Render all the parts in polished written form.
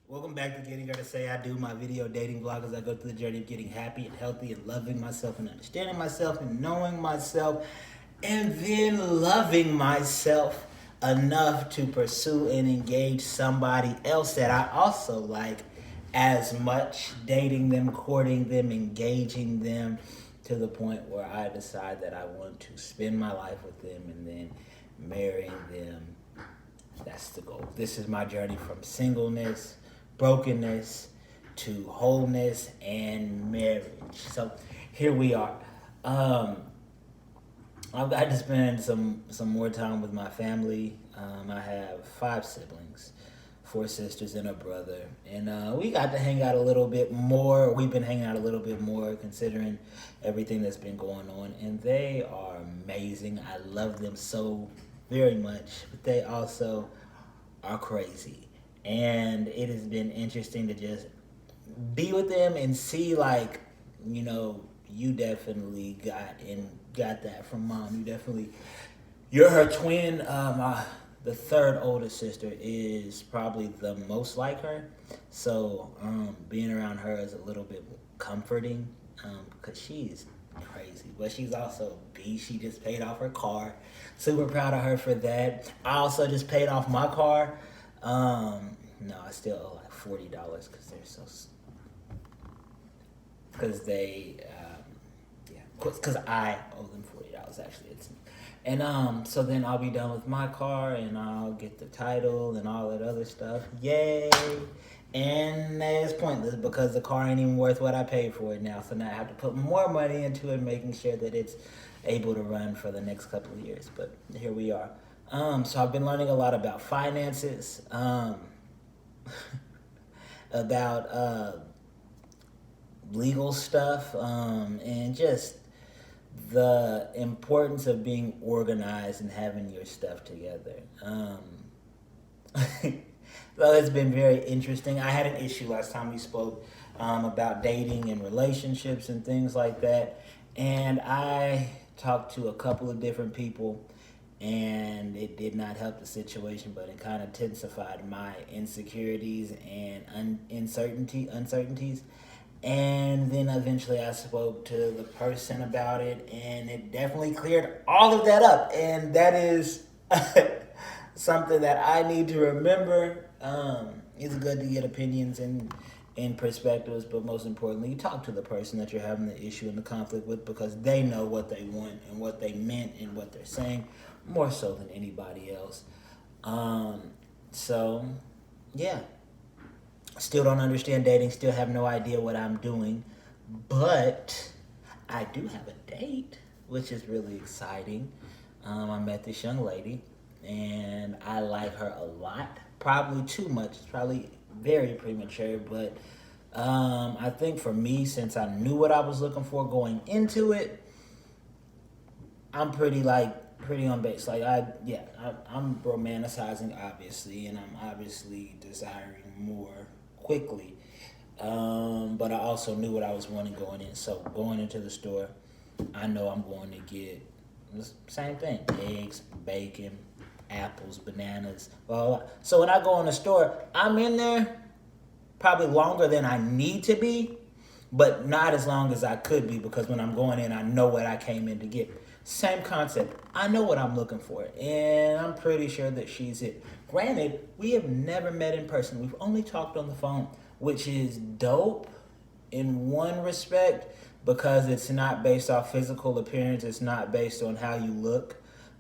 Welcome back to Getting Her to Say I Do, my video dating vlog as I go through the journey of getting happy and healthy and loving myself and understanding myself and knowing myself and then loving myself enough to pursue and engage somebody else that I also like as much, dating them, courting them, engaging them to the point where I decide that I want to spend my life with them and then marrying them. That's the goal. This is my journey from singleness, brokenness, to wholeness and marriage. So here we are. I've got to spend some more time with my family. I have 5 siblings, 4 sisters and a brother, and we got to hang out a little bit more. We've been hanging out a little bit more considering everything that's been going on, and they are amazing. I love them so very much, but they also are crazy. And it has been interesting to just be with them and see, like, you definitely got that from mom. You're her twin. The third oldest sister is probably the most like her. So being around her is a little bit comforting because she's crazy, but she's also a beast. She just paid off her car. Super proud of her for that. I also just paid off my car. No, I still owe like $40 because they're so. Because they, yeah, because I owe them $40 actually. It's, and so then I'll be done with my car and I'll get the title and all that other stuff. Yay! And it's pointless because the car ain't even worth what I paid for it now. So now I have to put more money into it, making sure that it's able to run for the next couple of years. But here we are. So I've been learning a lot about finances, about legal stuff, and just the importance of being organized and having your stuff together. So it's been very interesting. I had an issue last time we spoke about dating and relationships and things like that. And I talked to a couple of different people, and it did not help the situation, but it kind of intensified my insecurities and uncertainties. And then eventually I spoke to the person about it, and it definitely cleared all of that up. And that is something that I need to remember. It's good to get opinions and perspectives, but most importantly, you talk to the person that you're having the issue and the conflict with because they know what they want and what they meant and what they're saying more so than anybody else. So, yeah. Still don't understand dating, still have no idea what I'm doing, but I do have a date, which is really exciting. I met this young lady, and I like her a lot. Probably too much. It's probably very premature, but I think for me, since I knew what I was looking for going into it, I'm pretty on base. I'm romanticizing obviously, and I'm obviously desiring more quickly. But I also knew what I was wanting going in. So going into the store, I know I'm going to get the same thing: eggs, bacon, apples, bananas, blah, blah, blah. So when I go in the store, I'm in there probably longer than I need to be, but not as long as I could be because when I'm going in, I know what I came in to get. Same concept. I know what I'm looking for, and I'm pretty sure that she's it. Granted, we have never met in person. We've only talked on the phone, which is dope in one respect because it's not based off physical appearance. It's not based on how you look.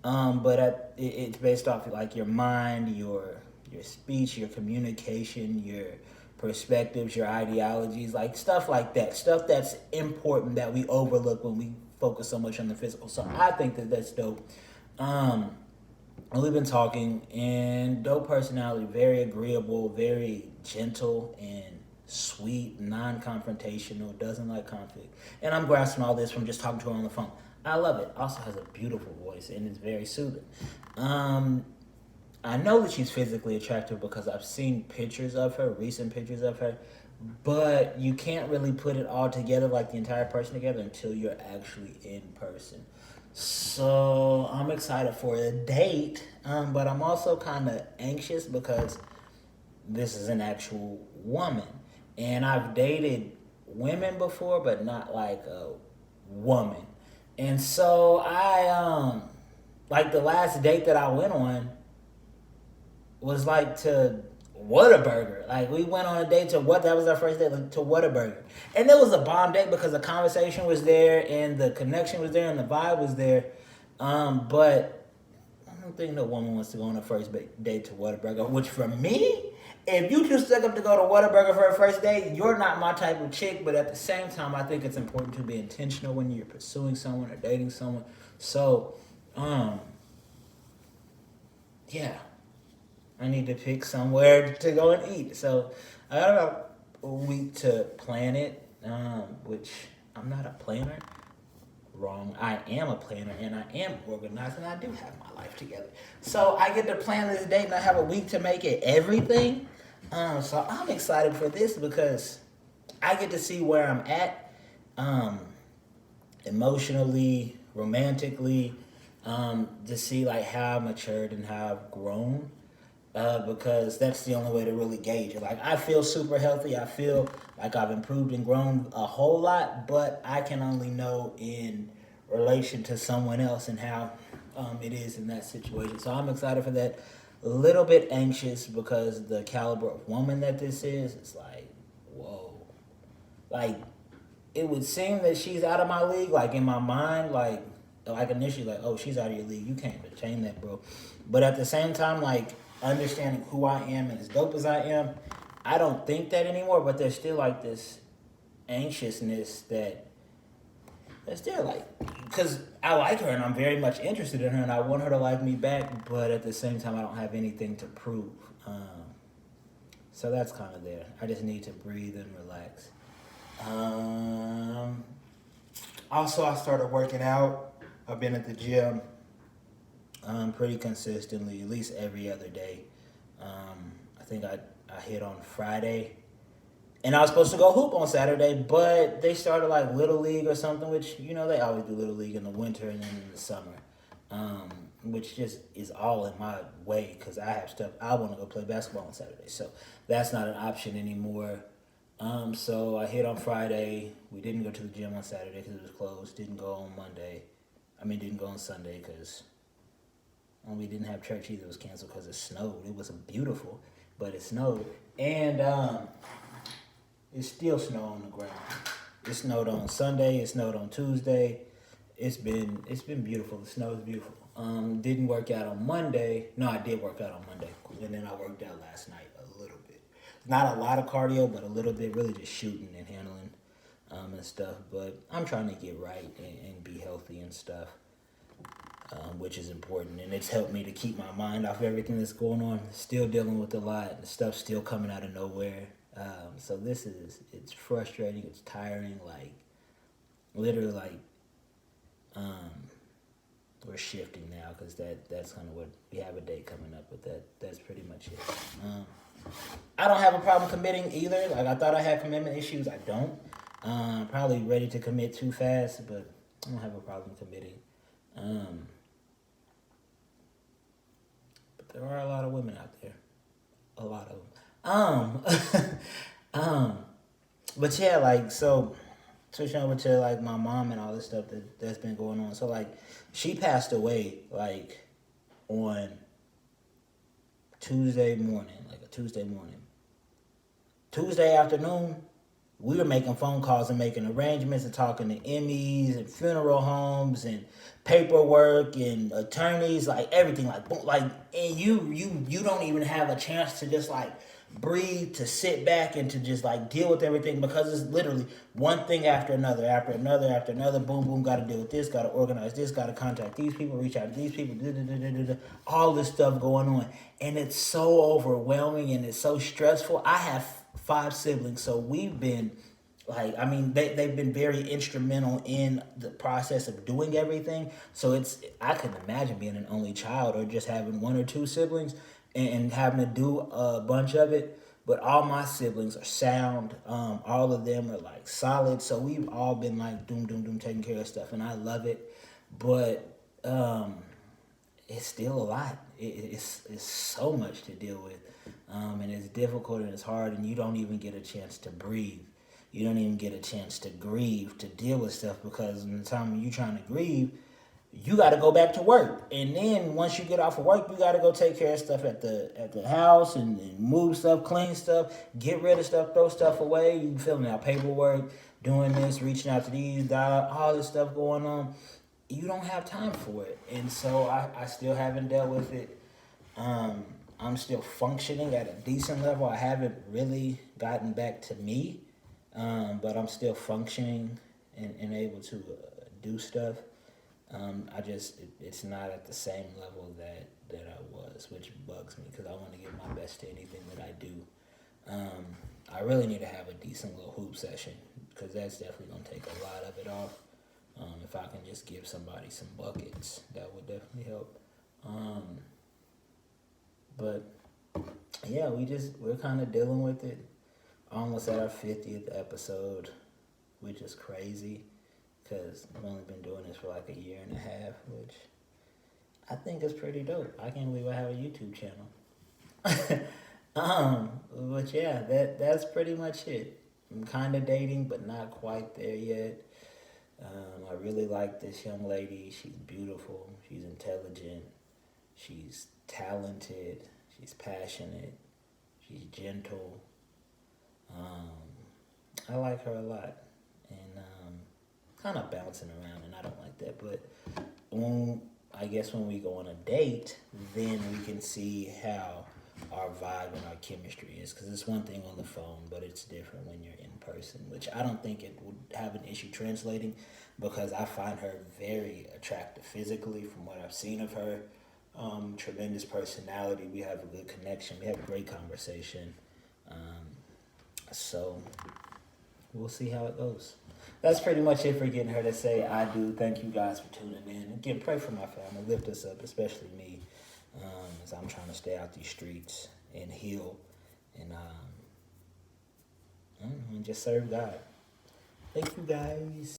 But it's based off like your mind, your speech, your communication, your perspectives, your ideologies, like stuff like that. Stuff that's important that we overlook when we focus so much on the physical. So I think that that's dope. We've been talking, and dope personality, very agreeable, very gentle and sweet, non-confrontational, doesn't like conflict. And I'm grasping all this from just talking to her on the phone. I love it. Also has a beautiful voice and it's very soothing. I know that she's physically attractive because I've seen pictures of her, recent pictures of her, but you can't really put it all together, like the entire person together, until you're actually in person. So I'm excited for a date, but I'm also kind of anxious because this is an actual woman. And I've dated women before, but not like a woman. And so like the last date that I went on was like to Whataburger. Like we went on a date to what that was our first date, like, to Whataburger. And it was a bomb date because the conversation was there and the connection was there and the vibe was there. But I don't think no woman wants to go on a first date to Whataburger. Which for me, if you just stuck up to go to Whataburger for a first date, you're not my type of chick. But at the same time, I think it's important to be intentional when you're pursuing someone or dating someone. So, yeah, I need to pick somewhere to go and eat. So I got about a week to plan it, which I'm not a planner. Wrong. I am a planner and I am organized and I do have my life together. So I get to plan this date and I have a week to make it everything. So I'm excited for this because I get to see where I'm at, um, emotionally, romantically, to see like how I've matured and how I've grown. Because that's the only way to really gauge it. Like I feel super healthy. I feel like I've improved and grown a whole lot, but I can only know in relation to someone else and how it is in that situation. So I'm excited for that. A little bit anxious because the caliber of woman that this is, it's like, whoa. Like it would seem that she's out of my league. Like in my mind, like initially, like, oh, she's out of your league. You can't retain that, bro. But at the same time, like understanding who I am and as dope as I am, I don't think that anymore. But there's still like this anxiousness that's there, like, because I like her and I'm very much interested in her and I want her to like me back. But at the same time, I don't have anything to prove. So that's kind of there. I just need to breathe and relax. Um, Also, I started working out. I've been at the gym pretty consistently, at least every other day. I think I hit on Friday. And I was supposed to go hoop on Saturday, but they started like Little League or something, which, you know, they always do Little League in the winter and then in the summer. Which just is all in my way because I have stuff. I want to go play basketball on Saturday. So that's not an option anymore. So I hit on Friday. We didn't go to the gym on Saturday because it was closed. Didn't go on Monday. Didn't go on Sunday because we didn't have church either. It was canceled because it snowed. It was beautiful, but it snowed. And it still snowed on the ground. It snowed on Sunday. It snowed on Tuesday. It's been beautiful. The snow is beautiful. Didn't work out on Monday. No, I did work out on Monday, and then I worked out last night a little bit. Not a lot of cardio, but a little bit. Really just shooting and handling and stuff. But I'm trying to get right and be healthy and stuff, which is important. And it's helped me to keep my mind off everything that's going on. Still dealing with a lot. The stuff's still coming out of nowhere. So it's frustrating. It's tiring. Like literally, like we're shifting now because that's kind of what we have a date coming up, but that's pretty much it. I don't have a problem committing either. Like I thought I had commitment issues. I don't. Probably ready to commit too fast, but I don't have a problem committing. But there are a lot of women out there. A lot of them. But yeah, like so. Switching over to like my mom and all this stuff that's been going on. So like she passed away like on Tuesday morning, like a Tuesday morning. Tuesday afternoon, we were making phone calls and making arrangements and talking to Emmys and funeral homes and paperwork and attorneys, like everything, like boom, like, and you don't even have a chance to just like breathe, to sit back and to just like deal with everything because it's literally one thing after another, boom, boom, got to deal with this, got to organize this, got to contact these people, reach out to these people, all this stuff going on. And it's so overwhelming and it's so stressful. I have 5 siblings, so we've been like, they've been very instrumental in the process of doing everything. So I couldn't imagine being an only child or just having 1 or 2 siblings and having to do a bunch of it. But all my siblings are sound. All of them are like solid. So we've all been like doom, taking care of stuff. And I love it. But it's still a lot. It's so much to deal with. And it's difficult and it's hard, and you don't even get a chance to breathe. You don't even get a chance to grieve, to deal with stuff, because in the time you're trying to grieve, you got to go back to work, and then once you get off of work, you got to go take care of stuff at the house, and move stuff, clean stuff, get rid of stuff, throw stuff away. You filling out paperwork, doing this, reaching out to these guys, all this stuff going on. You don't have time for it, and so I still haven't dealt with it. I'm still functioning at a decent level. I haven't really gotten back to me, but I'm still functioning and able to do stuff. It's not at the same level that I was, which bugs me because I want to give my best to anything that I do. I really need to have a decent little hoop session because that's definitely going to take a lot of it off. If I can just give somebody some buckets, that would definitely help. But yeah, we're kind of dealing with it. Almost at our 50th episode, which is crazy because I've only been doing this for like a year and a half, which I think is pretty dope. I can't believe I have a YouTube channel. But yeah, that's pretty much it. I'm kind of dating, but not quite there yet. I really like this young lady. She's beautiful. She's intelligent. She's talented. She's passionate. She's gentle. I like her a lot. And kind of bouncing around, and I don't like that. But when we go on a date, then we can see how our vibe and our chemistry is. Because it's one thing on the phone, but it's different when you're in person, which I don't think it would have an issue translating because I find her very attractive physically from what I've seen of her. Tremendous personality. We have a good connection. We have a great conversation. So we'll see how it goes. That's pretty much it for getting her to say I do. Thank you guys for tuning in. Again, pray for my family. Lift us up, especially me, as I'm trying to stay out these streets and heal and just serve God. Thank you guys.